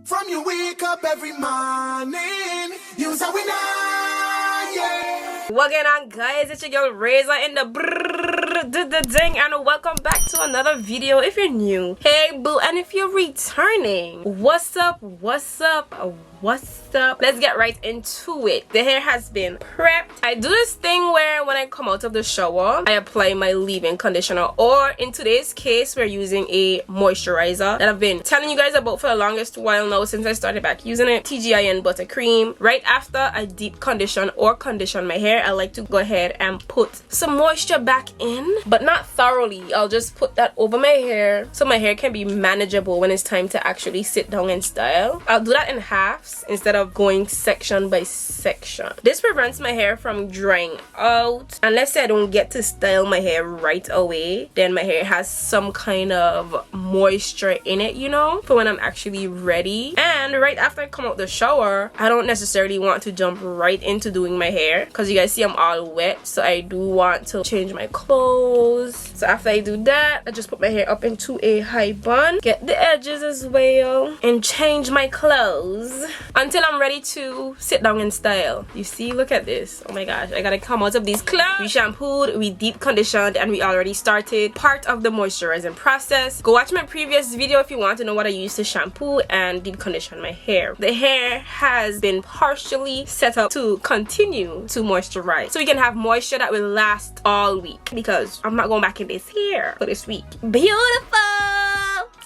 From you wake up every morning, you's a winner, yeah. What going on, guys? It's your girl Razor in the ding, and welcome back to another video. If you're new, hey boo, and if you're returning, what's up? What's up? What's up? Let's get right into it. The hair has been prepped. I do this thing where when I come out of the shower, I apply my leave-in conditioner, or in today's case, we're using a moisturizer that I've been telling you guys about for the longest while now since I started back using it. Tgin buttercream. Right after I deep condition or condition my hair, I like to go ahead and put some moisture back in, but not thoroughly. I'll just put that over my hair so my hair can be manageable when it's time to actually sit down and style. I'll do that in halves instead of going section by section. This prevents my hair from drying out. Unless I don't get to style my hair right away, then my hair has some kind of moisture in it, you know, for when I'm actually ready. And right after I come out the shower, I don't necessarily want to jump right into doing my hair because you guys see I'm all wet, so I do want to change my clothes. So after I do that, I just put my hair up into a high bun, get the edges as well, and change my clothes until I'm ready to sit down and style. You see, look at this. Oh my gosh, I gotta come out of these clothes. We shampooed, we deep conditioned, and we already started part of the moisturizing process. Go watch my previous video if you want to know what I use to shampoo and deep condition my hair. The hair has been partially set up to continue to moisturize, so we can have moisture that will last all week, because I'm not going back in this hair for this week. Beautiful!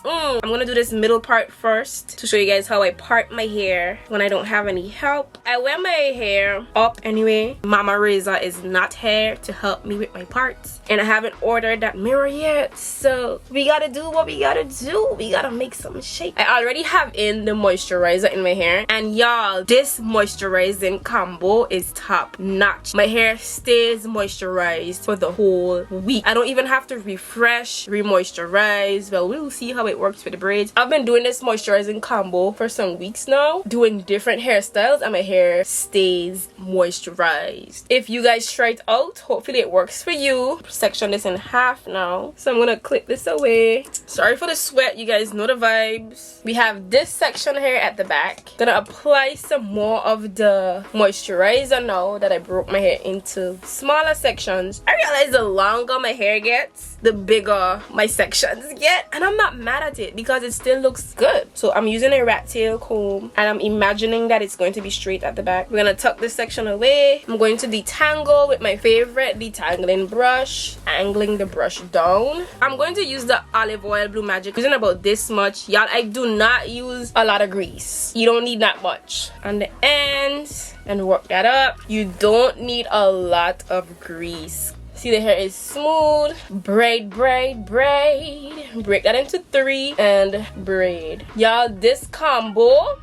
I'm gonna do this middle part first to show you guys how I part my hair when I don't have any help. I wear my hair up anyway. Mama Razor is not here to help me with my parts, and I haven't ordered that mirror yet, so we gotta do what we gotta do. We gotta make some shape. I already have in the moisturizer in my hair, and y'all, this moisturizing combo is top notch. My hair stays moisturized for the whole week. I don't even have to refresh, re-moisturize. Well, we'll see how it works with the braids. I've been doing this moisturizing combo for some weeks now, doing different hairstyles, and my hair stays moisturized. If you guys try it out, hopefully it works for you. Section this in half now, so I'm gonna clip this away. Sorry for the sweat, you guys know the vibes. We have this section here at the back. Gonna apply some more of the moisturizer now that I broke my hair into smaller sections. I realize the longer my hair gets, the bigger my sections get, and I'm not mad at it because it still looks good. So I'm using a rat tail comb, and I'm imagining that it's going to be straight at the back. We're gonna tuck this section away. I'm going to detangle with my favorite detangling brush, angling the brush down. I'm going to use the olive oil Blue Magic, using about this much. Y'all, I do not use a lot of grease. You don't need that much on the ends, and work that up. You don't need a lot of grease. See, the hair is smooth. Braid, braid, braid. Break that into 3 and braid. Y'all, this combo,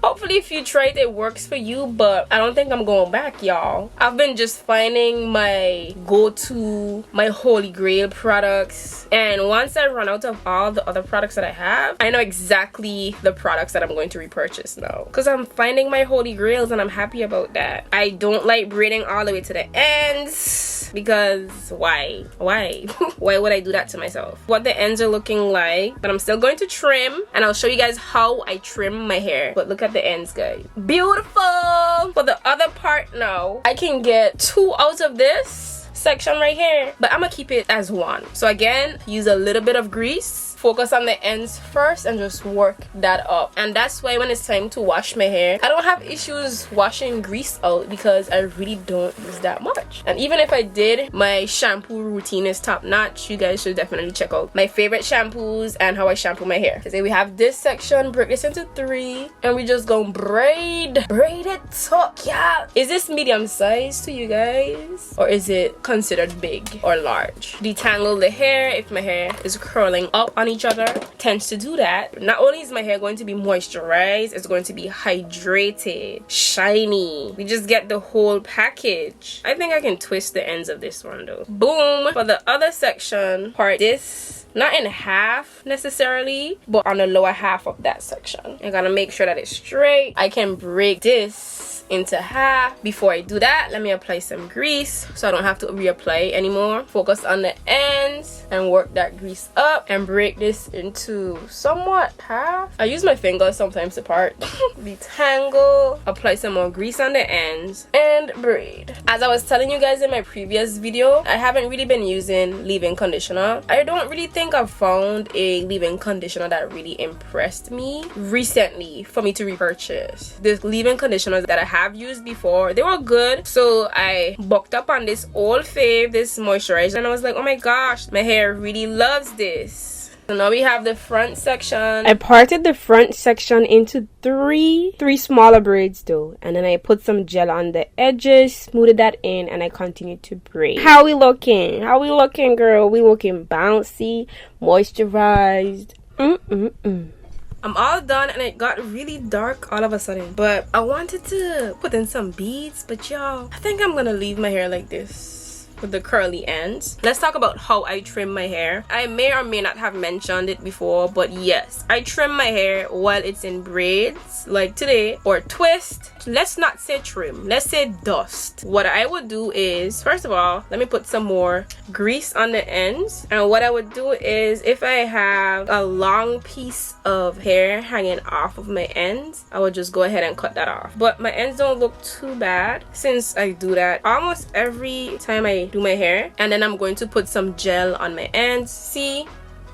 hopefully if you try it, it works for you, but I don't think I'm going back, y'all. I've been just finding my go-to, my holy grail products, and once I run out of all the other products that I have, I know exactly the products that I'm going to repurchase now, because I'm finding my holy grails and I'm happy about that. I don't like braiding all the way to the ends, because why why would I do that to myself? What the ends are looking like, but I'm still going to trim, and I'll show you guys how I trim my hair. But look at the ends, guys. Beautiful. For the other part now, I can get 2 out of this section right here, but I'm gonna keep it as 1. So again, use a little bit of grease, focus on the ends first, and just work that up. And that's why when it's time to wash my hair, I don't have issues washing grease out, because I really don't use that much. And even if I did, my shampoo routine is top notch. You guys should definitely check out my favorite shampoos and how I shampoo my hair. So we have this section, break this into 3, and we just gonna braid it up. Yeah, is this medium size to you guys, or is it considered big or large? Detangle the hair if my hair is curling up on each other. Tends to do that. Not only is my hair going to be moisturized, it's going to be hydrated, shiny. We just get the whole package. I think I can twist the ends of this one though. Boom. For the other section, part this, not in half necessarily, but on the lower half of that section. I gotta make sure that it's straight. I can break this into half. Before I do that, let me apply some grease so I don't have to reapply anymore. Focus on the ends and work that grease up and break this into somewhat half. I use my fingers sometimes to part. Detangle, apply some more grease on the ends, and braid. As I was telling you guys in my previous video, I haven't really been using leave-in conditioner. I don't really think I've found a leave-in conditioner that really impressed me recently for me to repurchase. The leave-in conditioners that I have used before, they were good, so I bucked up on this old fave, this moisturizer, and I was like, oh my gosh, my hair really loves this. So now we have the front section. I parted the front section into three smaller braids though, and then I put some gel on the edges, smoothed that in, and I continued to braid. How we looking? How we looking, girl? We looking bouncy, moisturized. I'm all done, and it got really dark all of a sudden, but I wanted to put in some beads, but y'all, I think I'm gonna leave my hair like this with the curly ends. Let's talk about how I trim my hair. I may or may not have mentioned it before, but yes, I trim my hair while it's in braids like today, or twist. Let's not say trim, let's say dust. What I would do is, first of all, let me put some more grease on the ends, and what I would do is, if I have a long piece of hair hanging off of my ends, I would just go ahead and cut that off. But my ends don't look too bad since I do that almost every time I do my hair. And then I'm going to put some gel on my ends. See,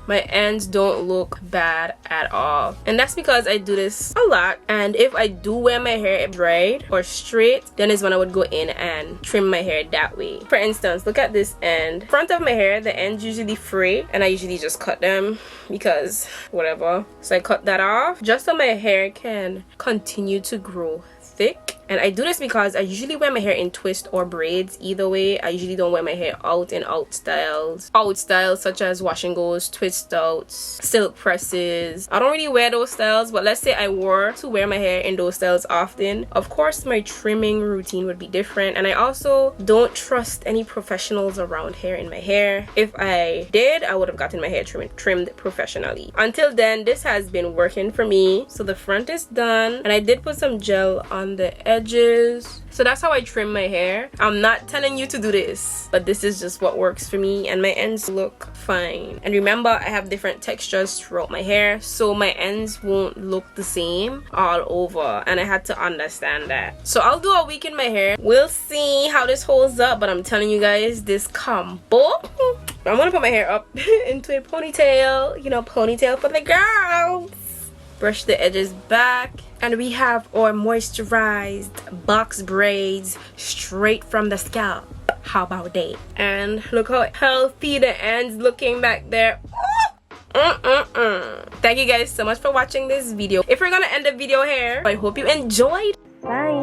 my ends don't look bad at all, and that's because I do this a lot. And if I do wear my hair dried or straight, then is when I would go in and trim my hair that way. For instance, look at this end, front of my hair, the ends usually fray, and I usually just cut them because whatever. So I cut that off just so my hair can continue to grow thick. And I do this because I usually wear my hair in twist or braids. Either way, I usually don't wear my hair out in out styles such as wash and goes, twist outs, silk presses. I don't really wear those styles, but let's say I were to wear my hair in those styles often, of course my trimming routine would be different. And I also don't trust any professionals around hair in my hair. If I did, I would have gotten my hair trimmed professionally. Until then, this has been working for me. So the front is done, and I did put some gel on the edges. So that's how I trim my hair. I'm not telling you to do this, but this is just what works for me, and my ends look fine. And remember, I have different textures throughout my hair, so my ends won't look the same all over, and I had to understand that. So I'll do a week in my hair. We'll see how this holds up, but I'm telling you guys, this combo, I'm gonna put my hair up into a ponytail, you know, ponytail for the girls. Brush the edges back, and we have our moisturized box braids straight from the scalp. How about that? And look how healthy the ends looking back there. Thank you guys so much for watching this video. If we're gonna end the video here, I hope you enjoyed. Bye.